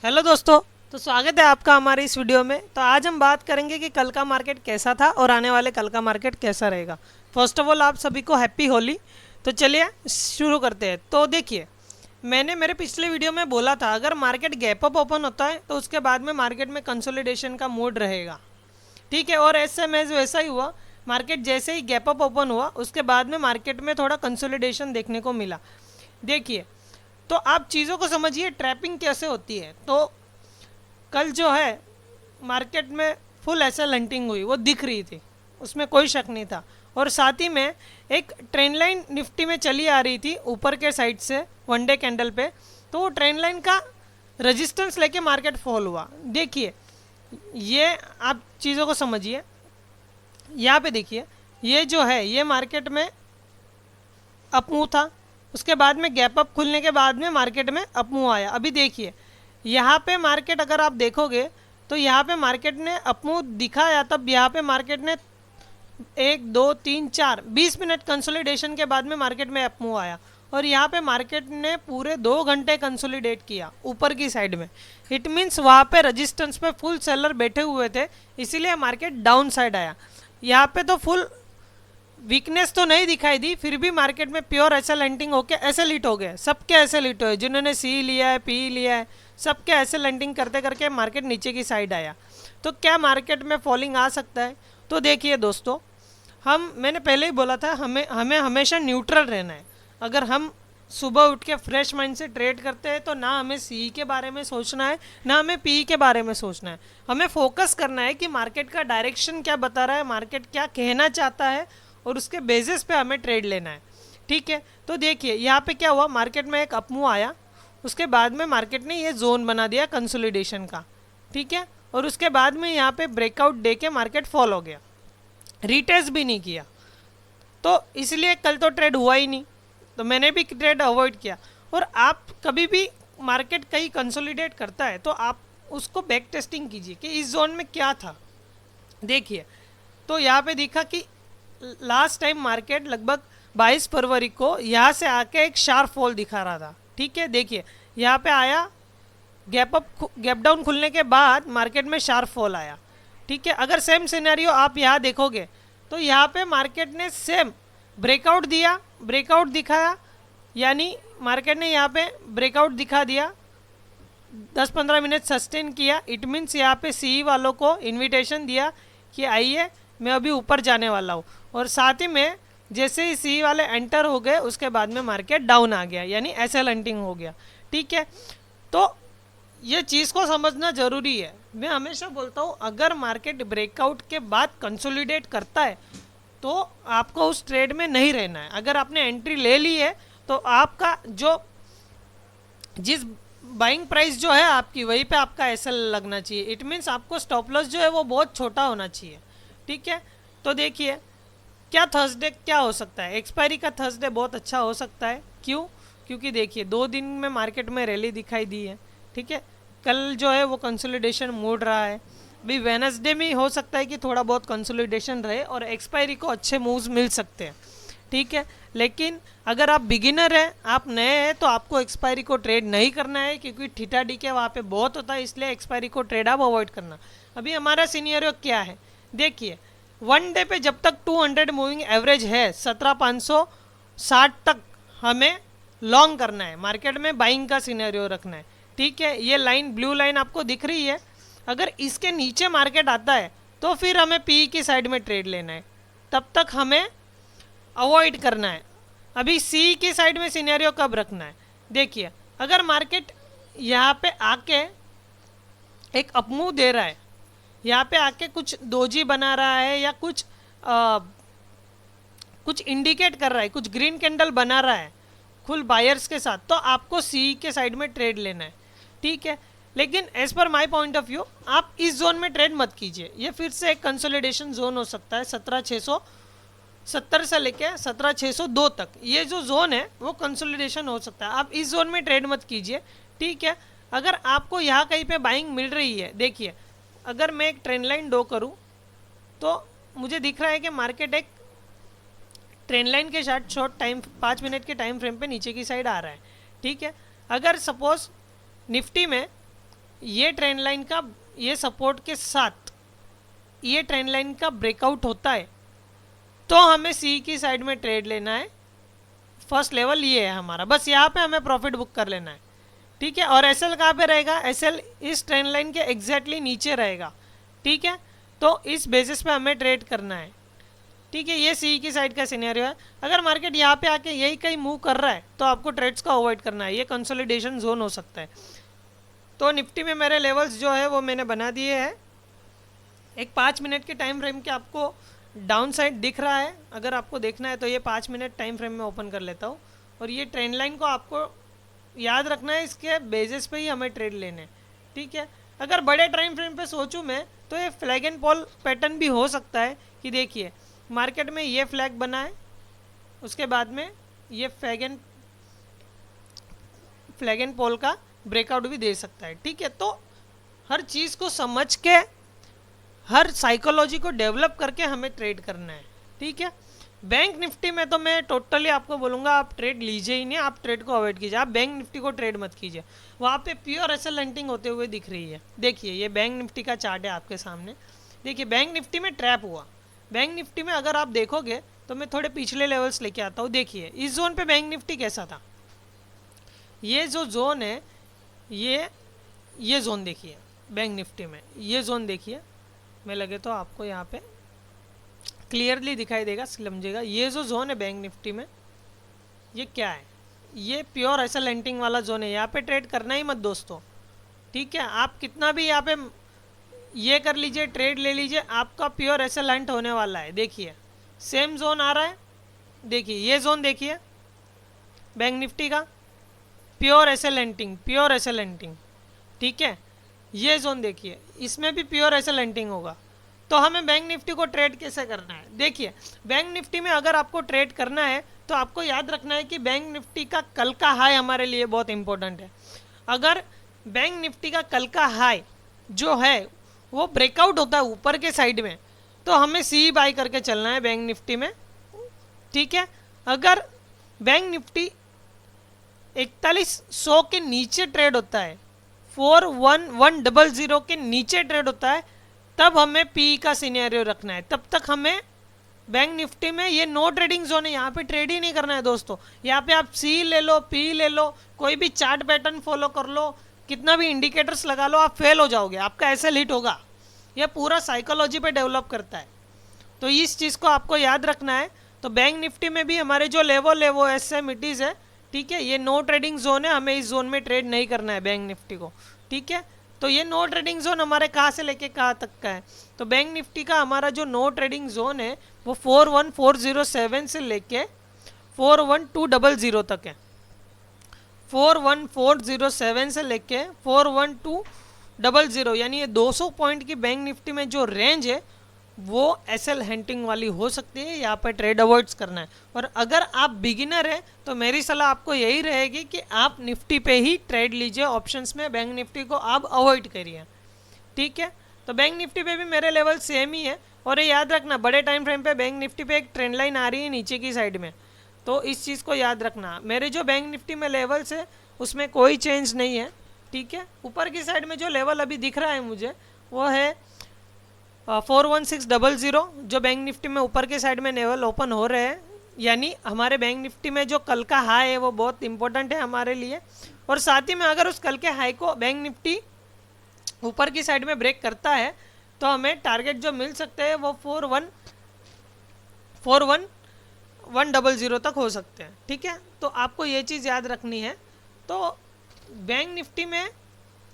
Hello दोस्तों। तो स्वागत है आपका हमारे इस वीडियो में। तो आज हम बात करेंगे कि कल का मार्केट कैसा था और आने वाले कल का मार्केट कैसा रहेगा। फर्स्ट ऑफ ऑल आप सभी को हैप्पी होली। तो चलिए शुरू करते हैं। तो देखिए, मैंने मेरे पिछले वीडियो में बोला था अगर मार्केट गैप अप ओपन होता है तो उसके बाद में मार्केट में कंसोलिडेशन का मूड रहेगा। ठीक है, और ऐसे में वैसा ही हुआ। मार्केट जैसे ही गैप अप ओपन हुआ उसके बाद में मार्केट में थोड़ा कंसोलिडेशन देखने को मिला। देखिए, तो आप चीज़ों को समझिए ट्रैपिंग कैसे होती है। तो कल जो है मार्केट में फुल एसएल हंटिंग हुई, वो दिख रही थी, उसमें कोई शक नहीं था। और साथ ही में एक ट्रेंड लाइन निफ्टी में चली आ रही थी ऊपर के साइड से वन डे कैंडल पे। तो वो ट्रेंड लाइन का रेजिस्टेंस लेके मार्केट फॉल हुआ। देखिए, ये आप चीज़ों को समझिए। यहाँ पे देखिए, ये जो है ये मार्केट में अपमूव था, उसके बाद में गैप अप खुलने के बाद में मार्केट में अपमूव आया। अभी देखिए यहाँ पे मार्केट अगर आप देखोगे तो यहाँ पे मार्केट ने अपमूव दिखाया, तब यहाँ पे मार्केट ने 1 2 3 4 20 मिनट कंसोलिडेशन के बाद में मार्केट में अपमूव आया। और यहाँ पे मार्केट ने पूरे 2 घंटे कंसोलिडेट किया ऊपर की साइड में। इट मीन्स वहाँ पे रेजिस्टेंस पे फुल सेलर बैठे हुए थे, इसीलिए मार्केट डाउन साइड आया। यहाँ पे तो फुल वीकनेस तो नहीं दिखाई दी, फिर भी मार्केट में प्योर एसएल लैंडिंग होके एसएल हिट हो गए। सबके एसएल हिट हुए, जिन्होंने सी लिया है पी लिया है, सबके एसएल लैंडिंग करते करके मार्केट नीचे की साइड आया। तो क्या मार्केट में फॉलिंग आ सकता है? तो देखिए दोस्तों, मैंने पहले ही बोला था हमें हमें हमेशा न्यूट्रल रहना है। अगर हम सुबह उठ के फ्रेश माइंड से ट्रेड करते हैं तो ना हमें सी के बारे में सोचना है ना हमें पी के बारे में सोचना है। हमें फोकस करना है कि मार्केट का डायरेक्शन क्या बता रहा है, मार्केट क्या कहना चाहता है, और उसके बेसिस पे हमें ट्रेड लेना है। ठीक है, तो देखिए यहाँ पे क्या हुआ, मार्केट में एक अपमूव आया, उसके बाद में मार्केट ने ये जोन बना दिया कंसोलिडेशन का। ठीक है, और उसके बाद में यहाँ पे ब्रेकआउट दे के मार्केट फॉल हो गया, रिटेस्ट भी नहीं किया। तो इसलिए कल तो ट्रेड हुआ ही नहीं, तो मैंने भी ट्रेड अवॉइड किया। और आप कभी भी मार्केट कहीं कंसोलिडेट करता है तो आप उसको बैक टेस्टिंग कीजिए कि इस जोन में क्या था। देखिए, तो यहाँ पे दिखा कि लास्ट टाइम मार्केट लगभग 22 फरवरी को यहाँ से आके एक शार्प फॉल दिखा रहा था। ठीक है, देखिए यहाँ पे आया, गैप डाउन खुलने के बाद मार्केट में शार्प फॉल आया। ठीक है, अगर सेम सिनेरियो आप यहाँ देखोगे तो यहाँ पे मार्केट ने सेम ब्रेकआउट दिया, ब्रेकआउट दिखाया, यानी मार्केट ने यहाँ पे ब्रेकआउट दिखा दिया, 10-15 मिनट सस्टेन किया। इट मीन्स यहाँ पे सी वालों को इन्विटेशन दिया कि आइए मैं अभी ऊपर जाने वाला हूँ। और साथ ही में जैसे ही सी वाले एंटर हो गए उसके बाद में मार्केट डाउन आ गया, यानी एसएल हंटिंग हो गया। ठीक है, तो ये चीज़ को समझना ज़रूरी है। मैं हमेशा बोलता हूँ अगर मार्केट ब्रेकआउट के बाद कंसोलिडेट करता है तो आपको उस ट्रेड में नहीं रहना है। अगर आपने एंट्री ले ली है तो आपका जो जिस बाइंग प्राइस जो है आपकी, वहीं पे आपका एसएल लगना चाहिए। इट मीन्स आपको स्टॉप लॉस जो है वो बहुत छोटा होना चाहिए। ठीक है, तो देखिए क्या थर्सडे क्या हो सकता है, एक्सपायरी का थर्सडे बहुत अच्छा हो सकता है। क्यों? क्योंकि देखिए 2 दिन में मार्केट में रैली दिखाई दी है। ठीक है, कल जो है वो कंसोलिडेशन मोड़ रहा है। अभी वेनसडे में हो सकता है कि थोड़ा बहुत कंसोलिडेशन रहे और एक्सपायरी को अच्छे मूव्स मिल सकते हैं। ठीक है, लेकिन अगर आप बिगिनर हैं, आप नए हैं, तो आपको एक्सपायरी को ट्रेड नहीं करना है, क्योंकि थीटा डी के वहाँ पे बहुत होता है, इसलिए एक्सपायरी को ट्रेड आप अवॉइड करना। अभी हमारा सिनेरियो क्या है, देखिए वन डे पे जब तक 200 मूविंग एवरेज है 17,560 तक हमें लॉन्ग करना है, मार्केट में बाइंग का सिनेरियो रखना है। ठीक है, ये लाइन ब्लू लाइन आपको दिख रही है, अगर इसके नीचे मार्केट आता है तो फिर हमें पी की साइड में ट्रेड लेना है, तब तक हमें अवॉइड करना है। अभी सी की साइड में सिनेरियो कब रखना है, देखिए अगर मार्केट यहाँ पे आके एक अपमूव दे रहा है, यहाँ पे आके कुछ दोजी बना रहा है या कुछ इंडिकेट कर रहा है, कुछ ग्रीन कैंडल बना रहा है फुल बायर्स के साथ, तो आपको सी के साइड में ट्रेड लेना है। ठीक है, लेकिन as per my point of view आप इस जोन में ट्रेड मत कीजिए। ये फिर से एक कंसोलिडेशन जोन हो सकता है 17,670 से लेके 17,602 तक, ये जो जोन है वो कंसोलिडेशन हो सकता है। आप इस जोन में ट्रेड मत कीजिए। ठीक है, अगर आपको यहाँ कहीं पे बाइंग मिल रही है, देखिए अगर मैं एक ट्रेंड लाइन ड्रॉ करूँ तो मुझे दिख रहा है कि मार्केट एक ट्रेंड लाइन के शॉर्ट टाइम 5 मिनट के टाइम फ्रेम पे नीचे की साइड आ रहा है। ठीक है, अगर सपोज निफ्टी में ये ट्रेंड लाइन का, ये सपोर्ट के साथ ये ट्रेंड लाइन का ब्रेकआउट होता है तो हमें सी की साइड में ट्रेड लेना है। फर्स्ट लेवल ये है हमारा, बस यहाँ पे हमें प्रॉफिट बुक कर लेना है, ठीक है। और एसएल कहाँ पे रहेगा? एसएल इस ट्रेंड लाइन के एग्जैक्टली नीचे रहेगा, ठीक है। तो इस बेसिस पे हमें ट्रेड करना है, ठीक है। ये सी की साइड का सिनेरियो है। अगर मार्केट यहाँ पे आके यही कहीं मूव कर रहा है तो आपको ट्रेड्स का अवॉइड करना है, ये कंसोलिडेशन जोन हो सकता है। तो निफ्टी में मेरे लेवल्स जो है वो मैंने बना दिए हैं। एक 5 मिनट के टाइम फ्रेम के आपको डाउन साइड दिख रहा है, अगर आपको देखना है तो ये 5 मिनट टाइम फ्रेम में ओपन कर लेता हूँ। और ये ट्रेंड लाइन को आपको याद रखना है, इसके बेसिस पे ही हमें ट्रेड लेने, ठीक है। अगर बड़े टाइम फ्रेम पे सोचूं मैं तो ये फ्लैग एंड पॉल पैटर्न भी हो सकता है कि देखिए मार्केट में ये फ्लैग बना है, उसके बाद में ये फ्लैग एंड पॉल का ब्रेकआउट भी दे सकता है, ठीक है। तो हर चीज़ को समझ के, हर साइकोलॉजी को डेवलप करके हमें ट्रेड करना है, ठीक है। बैंक निफ्टी में तो मैं टोटली आपको बोलूँगा आप ट्रेड लीजिए ही नहीं, आप ट्रेड को अवॉइड कीजिए, आप बैंक निफ्टी को ट्रेड मत कीजिए। वहाँ पे प्योर एसएल हंटिंग होते हुए दिख रही है। देखिए ये बैंक निफ्टी का चार्ट है आपके सामने, देखिए बैंक निफ्टी में ट्रैप हुआ। बैंक निफ्टी में अगर आप देखोगे तो मैं थोड़े पिछले लेवल्स लेके आता हूँ। देखिए इस जोन पे बैंक निफ्टी कैसा था, ये जो जोन है ये जोन देखिए बैंक निफ्टी में, ये जोन देखिए, मैं लगे तो आपको यहाँ पे क्लियरली दिखाई देगा, समझिएगा। ये जो जोन है बैंक निफ्टी में ये क्या है? ये प्योर एसएल हंटिंग वाला जोन है, यहाँ पे ट्रेड करना ही मत दोस्तों, ठीक है। आप कितना भी यहाँ पे ये कर लीजिए, ट्रेड ले लीजिए, आपका प्योर एसएल हंट होने वाला है। देखिए सेम जोन आ रहा है, देखिए ये जोन देखिए बैंक निफ्टी का, pure SL hunting, pure SL hunting, ठीक है। ये जोन देखिए इसमें भी प्योर एसएल हंटिंग होगा। तो हमें बैंक निफ्टी को ट्रेड कैसे करना है? देखिए बैंक निफ्टी में अगर आपको ट्रेड करना है तो आपको याद रखना है कि बैंक निफ्टी का कल का हाई हमारे लिए बहुत इंपॉर्टेंट है। अगर बैंक निफ्टी का कल का हाई जो है वो ब्रेकआउट होता है ऊपर के साइड में तो हमें सी बाई करके चलना है बैंक निफ्टी में, ठीक है। अगर बैंक निफ्टी 4100 के नीचे ट्रेड होता है, 41100 के नीचे ट्रेड होता है, तब हमें पी का सिनेरियो रखना है। तब तक हमें बैंक निफ्टी में ये नो ट्रेडिंग जोन है, यहाँ पे ट्रेड ही नहीं करना है दोस्तों। यहाँ पे आप सी ले लो, पी ले लो, कोई भी चार्ट पैटर्न फॉलो कर लो, कितना भी इंडिकेटर्स लगा लो, आप फेल हो जाओगे, आपका एसएल हिट होगा। यह पूरा साइकोलॉजी पे डेवलप करता है, तो इस चीज़ को आपको याद रखना है। तो बैंक निफ्टी में भी हमारे जो लेवल है वो एसएमईटीज है, ठीक है। ये नो ट्रेडिंग जोन है, हमें इस जोन में ट्रेड नहीं करना है बैंक निफ्टी को, ठीक है। तो ये नो ट्रेडिंग जोन हमारे कहाँ से लेके कहाँ तक का है? तो बैंक निफ्टी का हमारा जो नो ट्रेडिंग जोन है वो 41407 से लेके 41200 तक है। 41407 से लेके 41200, यानी ये 200 पॉइंट की बैंक निफ्टी में जो रेंज है वो एसएल हंटिंग वाली हो सकती है, यहाँ पर ट्रेड अवॉइड्स करना है। और अगर आप बिगिनर हैं तो मेरी सलाह आपको यही रहेगी कि आप निफ्टी पे ही ट्रेड लीजिए, ऑप्शंस में बैंक निफ्टी को आप अवॉइड करिए, ठीक है। तो बैंक निफ्टी पे भी मेरे लेवल सेम ही है। और ये याद रखना बड़े टाइम फ्रेम पे बैंक निफ्टी पे एक ट्रेंड लाइन आ रही है नीचे की साइड में, तो इस चीज़ को याद रखना। मेरे जो बैंक निफ्टी में लेवल्स है उसमें कोई चेंज नहीं है, ठीक है। ऊपर की साइड में जो लेवल अभी दिख रहा है मुझे वो है 41600, जो बैंक निफ्टी में ऊपर के साइड में लेवल ओपन हो रहे हैं, यानी हमारे बैंक निफ्टी में जो कल का हाई है वो बहुत इंपॉर्टेंट है हमारे लिए। और साथ ही में अगर उस कल के हाई को बैंक निफ्टी ऊपर की साइड में ब्रेक करता है तो हमें टारगेट जो मिल सकते हैं वो 41100 तक हो सकते हैं, ठीक है। तो आपको ये चीज़ याद रखनी है। तो बैंक निफ्टी में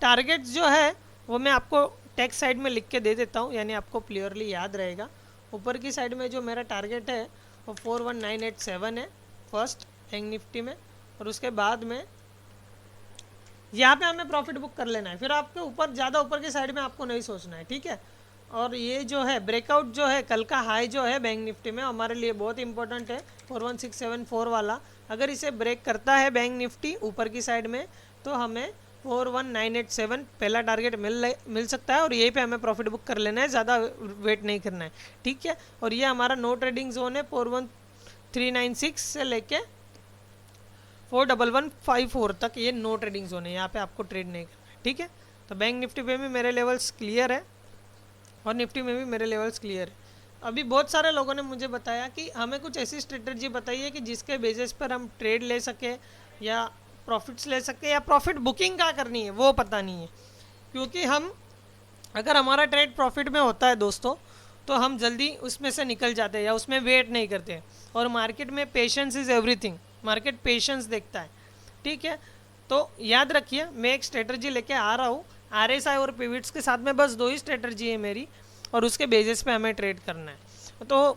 टारगेट जो है वो मैं आपको टेक्स्ट साइड में लिख के दे देता हूँ, यानी आपको क्लियरली याद रहेगा। ऊपर की साइड में जो मेरा टारगेट है वो 41987 है फर्स्ट बैंक निफ्टी में, और उसके बाद में यहाँ पे हमें प्रॉफिट बुक कर लेना है। फिर आपके ऊपर ज़्यादा ऊपर की साइड में आपको नहीं सोचना है, ठीक है। और ये जो है ब्रेकआउट जो है कल का हाई जो है बैंक निफ्टी में हमारे लिए बहुत इंपॉर्टेंट है, 41674 वाला। अगर इसे ब्रेक करता है बैंक निफ्टी ऊपर की साइड में तो हमें 41987 पहला टारगेट मिल सकता है, और यहीं पे हमें प्रॉफिट बुक कर लेना है, ज़्यादा वेट नहीं करना है, ठीक है। और ये हमारा नो ट्रेडिंग जोन है 41396 से लेके 41154 तक, ये नो ट्रेडिंग जोन है, यहाँ पे आपको ट्रेड नहीं करना है, ठीक है। तो बैंक निफ्टी पे भी मेरे लेवल्स क्लियर है और निफ्टी में भी मेरे लेवल्स क्लियर है। अभी बहुत सारे लोगों ने मुझे बताया कि हमें कुछ ऐसी स्ट्रेटजी बताइए कि जिसके बेसिस पर हम ट्रेड ले सके या प्रॉफिट्स ले सके या प्रॉफिट बुकिंग क्या करनी है वो पता नहीं है। क्योंकि हम अगर हमारा ट्रेड प्रॉफिट में होता है दोस्तों तो हम जल्दी उसमें से निकल जाते हैं या उसमें वेट नहीं करते। और मार्केट में patience is everything, market patience देखता है, ठीक है। तो याद रखिए मैं एक स्ट्रेटजी लेके आ रहा हूँ RSI और पिविट्स के साथ में, बस 2 ही स्ट्रेटजी है मेरी और उसके बेसिस पे हमें ट्रेड करना है। तो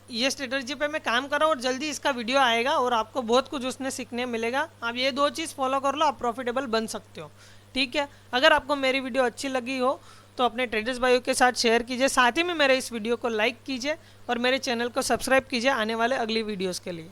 ये स्ट्रेटजी पे मैं काम कर रहा हूँ और जल्दी इसका वीडियो आएगा और आपको बहुत कुछ उसने सीखने मिलेगा। आप ये 2 चीज़ फॉलो कर लो, आप प्रॉफिटेबल बन सकते हो, ठीक है। अगर आपको मेरी वीडियो अच्छी लगी हो तो अपने ट्रेडर्स भाइयों के साथ शेयर कीजिए, साथ ही में मेरे इस वीडियो को लाइक कीजिए और मेरे चैनल को सब्सक्राइब कीजिए आने वाले अगली वीडियोज़ के लिए।